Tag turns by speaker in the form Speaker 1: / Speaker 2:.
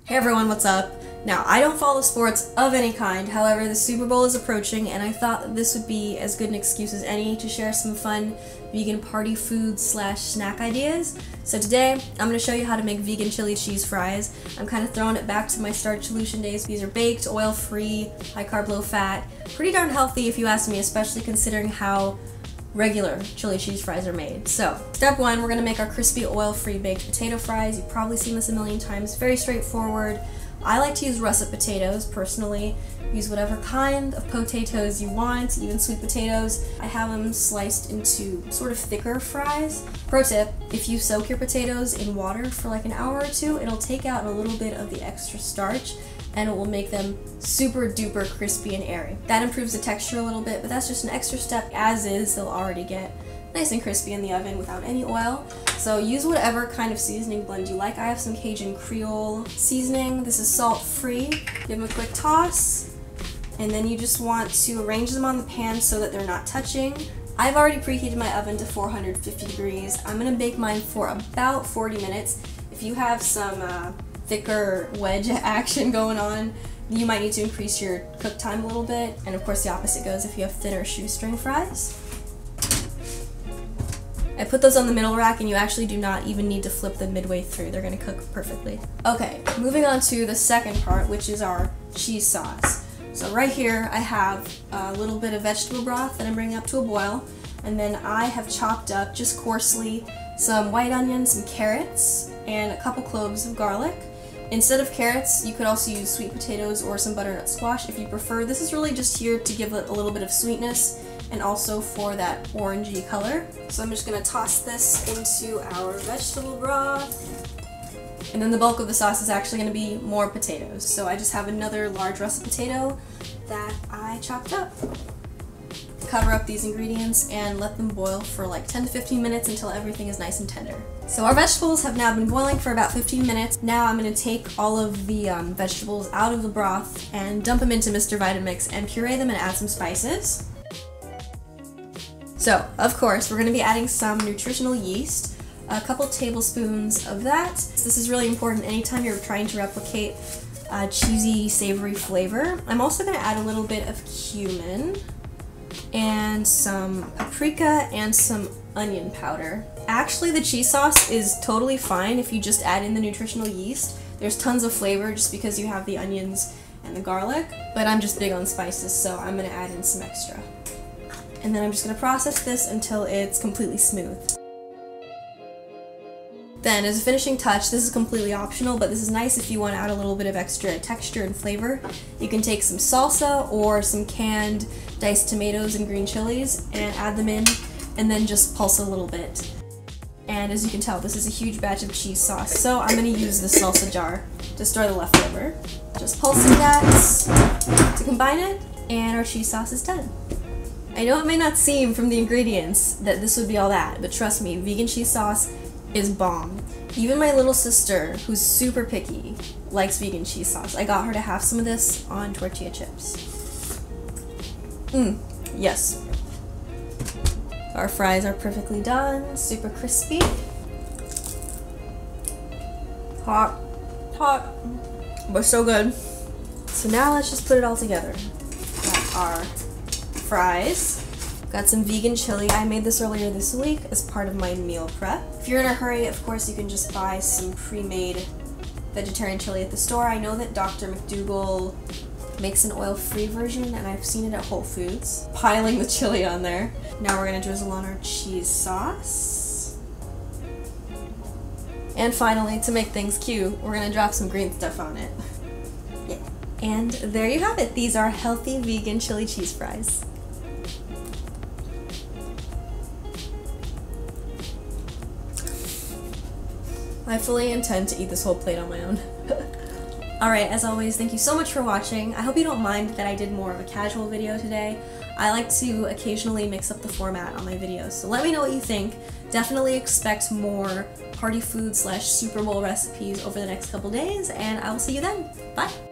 Speaker 1: Hey everyone, what's up? Now, I don't follow sports of any kind, however the Super Bowl is approaching and I thought that this would be as good an excuse as any to share some fun vegan party food / snack ideas. So today, I'm going to show you how to make vegan chili cheese fries. I'm kind of throwing it back to my starch solution days. These are baked, oil-free, high carb, low fat. Pretty darn healthy if you ask me, especially considering how regular chili cheese fries are made. So, step one, we're going to make our crispy oil-free baked potato fries. You've probably seen this a million times. Very straightforward. I like to use russet potatoes, personally. Use whatever kind of potatoes you want, even sweet potatoes. I have them sliced into sort of thicker fries. Pro tip, if you soak your potatoes in water for like an hour or two, it'll take out a little bit of the extra starch and it will make them super duper crispy and airy. That improves the texture a little bit, but that's just an extra step. As is, they'll already get nice and crispy in the oven without any oil. So use whatever kind of seasoning blend you like. I have some Cajun Creole seasoning. This is salt-free. Give them a quick toss, and then you just want to arrange them on the pan so that they're not touching. I've already preheated my oven to 450 degrees. I'm gonna bake mine for about 40 minutes. If you have some thicker wedge action going on, you might need to increase your cook time a little bit. And of course the opposite goes if you have thinner shoestring fries. I put those on the middle rack and you actually do not even need to flip them midway through. They're gonna cook perfectly. Okay, moving on to the second part, which is our cheese sauce. So right here I have a little bit of vegetable broth that I'm bringing up to a boil, and then I have chopped up just coarsely some white onions, some carrots, and a couple cloves of garlic. Instead of carrots, you could also use sweet potatoes or some butternut squash if you prefer. This is really just here to give it a little bit of sweetness and also for that orangey color. So I'm just gonna toss this into our vegetable broth. And then the bulk of the sauce is actually gonna be more potatoes. So I just have another large russet potato that I chopped up. Cover up these ingredients and let them boil for like 10 to 15 minutes until everything is nice and tender. So our vegetables have now been boiling for about 15 minutes. Now I'm going to take all of the vegetables out of the broth and dump them into Mr. Vitamix and puree them and add some spices. So, of course, we're going to be adding some nutritional yeast, a couple tablespoons of that. This is really important anytime you're trying to replicate cheesy, savory flavor. I'm also going to add a little bit of cumin and some paprika and some onion powder. Actually, the cheese sauce is totally fine if you just add in the nutritional yeast. There's tons of flavor just because you have the onions and the garlic, but I'm just big on spices, so I'm going to add in some extra. And then I'm just going to process this until it's completely smooth. Then, as a finishing touch, this is completely optional, but this is nice if you want to add a little bit of extra texture and flavor. You can take some salsa or some canned diced tomatoes and green chilies and add them in, and then just pulse a little bit. And as you can tell, this is a huge batch of cheese sauce, so I'm going to use the salsa jar to store the leftover. Just pulsing that to combine it, and our cheese sauce is done. I know it may not seem from the ingredients that this would be all that, but trust me, vegan cheese sauce is bomb. Even my little sister, who's super picky, likes vegan cheese sauce. I got her to have some of this on tortilla chips. Yes. Our fries are perfectly done, super crispy. Hot, but so good. So now let's just put it all together. Got our fries. Got some vegan chili. I made this earlier this week as part of my meal prep. If you're in a hurry, of course, you can just buy some pre-made vegetarian chili at the store. I know that Dr. McDougall makes an oil-free version, and I've seen it at Whole Foods. Piling the chili on there. Now we're gonna drizzle on our cheese sauce. And finally, to make things cute, we're gonna drop some green stuff on it. Yeah. And there you have it. These are healthy vegan chili cheese fries. I fully intend to eat this whole plate on my own. Alright, as always, thank you so much for watching. I hope you don't mind that I did more of a casual video today. I like to occasionally mix up the format on my videos, so let me know what you think. Definitely expect more party food / Super Bowl recipes over the next couple days, and I will see you then. Bye!